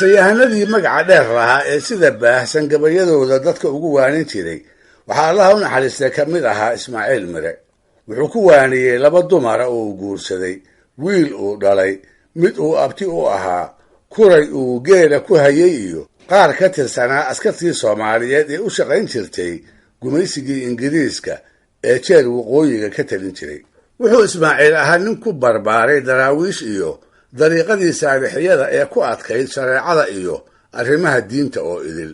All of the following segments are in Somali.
sayahanadii magaca dheer lahaa ee sida baahsan gabayadooda dadka ugu waanin jiray waxaa allaha u naxariistay ka mid ahaa Ismaaciil Mire. wuxuu ku waaniyey laba dumara oo uu guursaday, wiil uu dhalay, mid uu abti u ahaa, kuray uu geela ku hayay iyo qaar ka tirsanaa askartii Soomaaliyeed ee u shaqayn jirtay gumaysigii Ingiriiska ee jeer waqooyiga ka talin jiray. wuxuu Ismaaciil ahaa nin ku barbaaray daraawiish iyo dariiqadii saalixiyada ee ku adkayd shareecada iyo arrimaha diinta oo idil.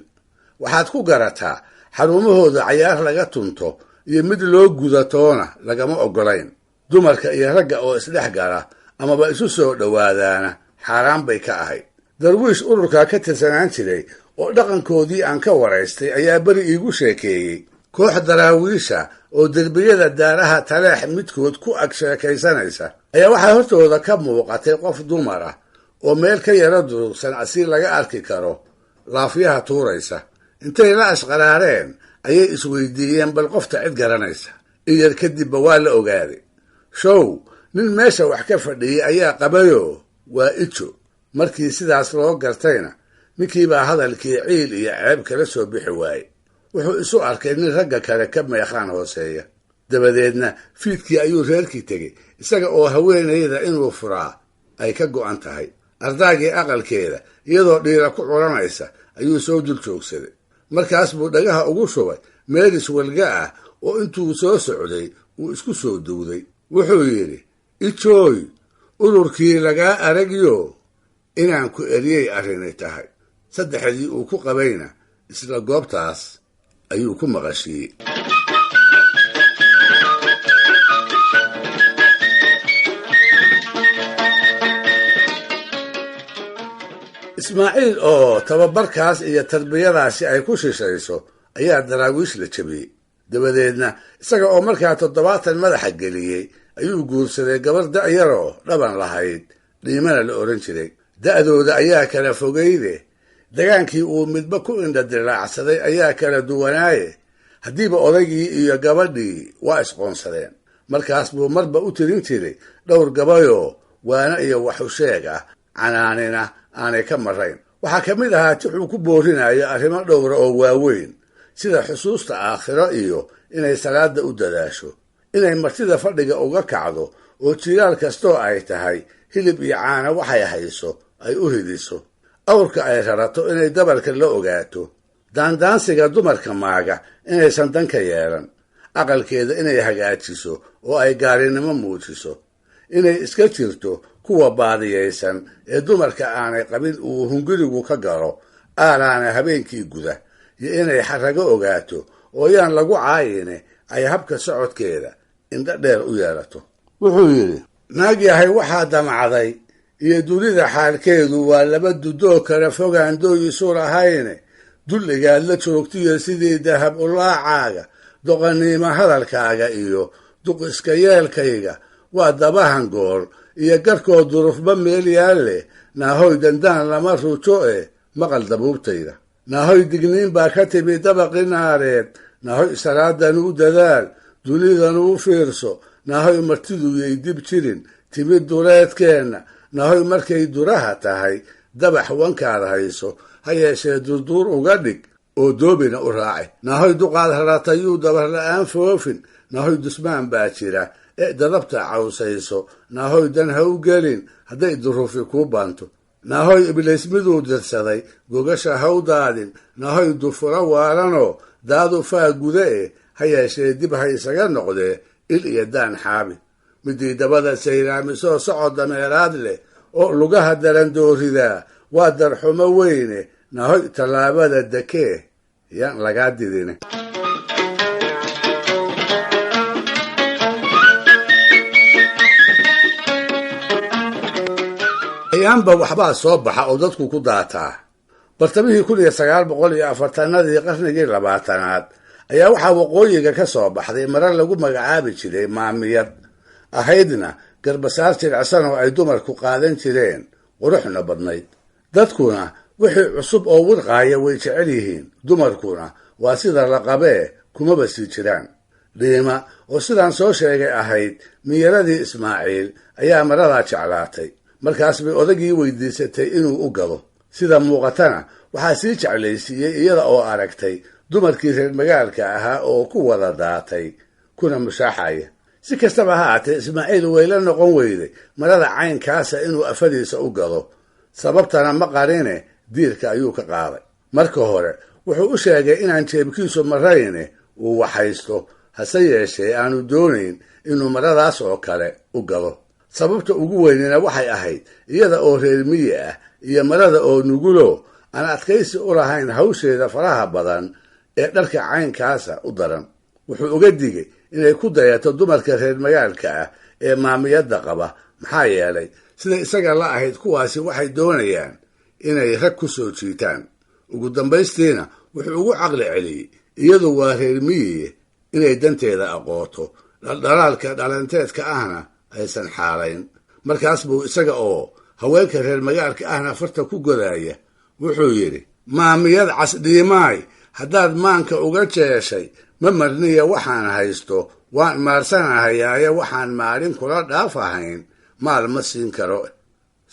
waxaad ku garataa xarumahooda cayaar laga tunto iyo mid loo gudatoona lagama ogolayn. dumarka iyo ragga oo isdhex gala amaba isu soo dhowaadaana xaaraan bay ka ahayd. darwiish ururka ka tirsanaan jiray oo dhaqankoodii aan ka waraystay ayaa beri iigu sheekeeyey koox daraawiisha oo derbiyada daaraha taleex midkood ku ag sheekaysanaysa ayaa waxaa hortooda ka muuqatay qof dumar ah oo meel ka yara durugsan asiir laga arki karo laafyaha tuuraysa. intay la ashqaraareen ayay isweydiiyeen bal qofta cid garanaysa. iyar kadibba waa la ogaaday. show nin meesha wax ka fadhiyey ayaa qabayoo waa ijo. markii sidaas loo gartayna ninkiibaa hadalkii ciil iyo ceeb kala soo bixi waayey. wuxuu isu arkay nin ragga kale ka meeqaan hooseeya. dabadeedna fiidkii ayuu reerkii tegey isaga oo haweenayda inuu furaa ay ka go'an tahay. ardaagii aqalkeeda iyadoo dhiira ku culanaysa ayuu soo dul joogsaday. markaas buu dhagaha ugu shubay meelis walga ah oo intuu soo socday uu isku soo duwday. wuxuu yidhi, ijooy, ururkii lagaa aragyo inaan ku eriyey arrinay tahay. saddexdii uu ku qabayna isla goobtaas ayuu ku maqashiiyey. Ismaaciil oo tababarkaas iyo tarbiyadaasi ay ku shishayso ayaa daraawiish la jabiyey. dabadeedna isaga oo markaa 70 madaxa geliyey ayuu guursaday gabar da'yaroo dhaban lahayd, dhiimana la oran jiray. da'dooda ayaa kala fogeyde dagaankii uu midba ku indhadilaacsaday ayaa kala duwanaaye haddiiba odaygii iyo gabadhii waa isqoonsadeen. markaas buu marba u tirin jiray dhowr gabayoo waana iyo waxu sheeg ah, canaanina aanay ka marayn. waxaa ka mid ahaa tixuu ku boorinayo arrimo dhowra oo waaweyn sida xusuusta aakhiro iyo inay salaada u dadaasho, inay martida fadhiga uga kacdo oo jilaal kastoo ay tahay hilib iyo caana waxay hayso ay u ridiso, awrka ay rarato inay dabarka la ogaato, daandaansiga dumarka maaga inaysan danka yeelan, aqalkeeda inay hagaajiso oo ay gaarinimo muujiso, inay iska jirto kuwa baadiyaysan ee dumarka aanay qabin uu hungurigu ka galo aalaana habeenkii guda, iyo inay xarago ogaato oo yaan lagu caayine ay habka socodkeeda indho dheer u yeelato. wuxuu yidhi, naag yahay waxaa damacday iyo dunida xaalkeedu waa laba dudoo kala fogaan dooyisu lahayne, dulligaad la joogtiyo sidii dahab ulaacaaga, doqaniimo hadalkaaga iyo duqiska yeelkayga waa dabahan gool iyo garkoo durufba meel yaalle, naahoy dandaan lama rujo maqal dabuubtayda. naahoy digniin baa ka timi dabaqi naareed, naahoy salaadan u dadaal, dunidan u fiirso, naahoy martidu yay dib jirin timid duleedkeenna, naahoy markay duraha tahay dabax wankaad hayso ha yeeshee durduur uga dhig oo doobina u raaci. naahoy duqaad raratayuu dabar la'aan foofin, naahoy dusmaan baa jira ee dadabta cawsayso, naahoy dan ha u gelin hadday duruufi kuu baanto. naahoy ibliis miduu dirsaday gogasha ha u daadin, naahoy dufuro waalanoo daadu faa guda ha yeeshee dib ha isaga noqdee il iyo daan xaabi. midii dabada sayraamisoo socod dameeraad leh oo lugaha darandooridaa waa darxumo weyne, naahoy tallaabada dekee yaan lagaa didine. ayaanba waxbaa soo baxa oo dadku ku daataa. bartamihii 1940nadii qarnigii 20aad ayaa waxaa waqooyiga ka soo baxday marar lagu magacaabi jiray maamiyad, ahaydna garbasaar jilicsan oo ay dumarku qaadan jireen, quruxna badnayd. dadkuna wixii cusub oo wirqaaya way jecel yihiin, dumarkuna waa sida la qabee kumaba sii jiraan. dhiima oo sidaan soo sheegay ahayd miyaradii Ismaaciil ayaa maradaa jeclaatay. markaas bay odagii weydiisatay inuu u gado. sida muuqatana waxaa sii jeclaysiiyey iyada oo aragtay dumarkii reer magaalka ahaa oo ku wada daatay kuna mushaaxaya. si kastaba ha aatee Ismaaciil way la noqon weyday marada caynkaasa inuu afadiisa u gado, sababtana ma qarine diirka ayuu ka qaaday. marka hore wuxuu u sheegay inaan jeebkiisu marayne uu waxaysto, hase yeeshee aanu doonayn inuu maradaas oo kale u gado. sababta ugu weynina waxay ahayd iyada oo reer miyi ah iyo marada oo nugulo aan adkaysi u lahayn hawsheeda faraha badan ee dharka caynkaasa u daran. wuxuu uga digay inay ku dayato dumarka reer magaalka ah ee maamiyadda qaba, maxaa yeelay sida isaga la ahayd kuwaasi waxay doonayaan inay rag ku soo jiitaan. ugu dambaystiina wuxuu ugu caqli celiyey iyadu waa reer miyiye inay danteeda aqooto, dhaldhalaalka dhalanteedka ahna aysan xaalayn. markaas buu isaga oo haweenka reer magaalka ahna farta ku godaya wuxuu yidhi, maamiyad casdhiimaay, haddaad maanka uga jeeshay ma marniya waxaan haysto, waan maarsanahayaaye waxaan maalin kula dhaafahayn maal ma siin karo.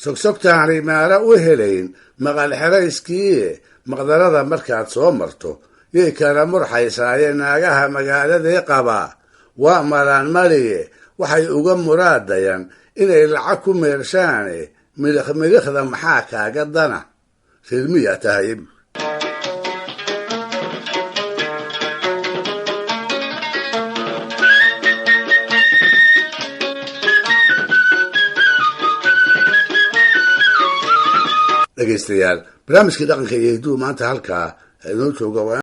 sogsogtaanay maara u helayn maqal xerayskiiye, maqdarada markaad soo marto yay kala murxaysaaye naagaha magaaladee qabaa, waa maraan maliye waxay uga muraadayaan inay lacag ku meershaane, midhikhda maxaa kaaga dana, reer miyaa tahay. dhegaystayaal, barnaamijkii dhaqanka iyo hidduu maanta halkaa inoo jooga.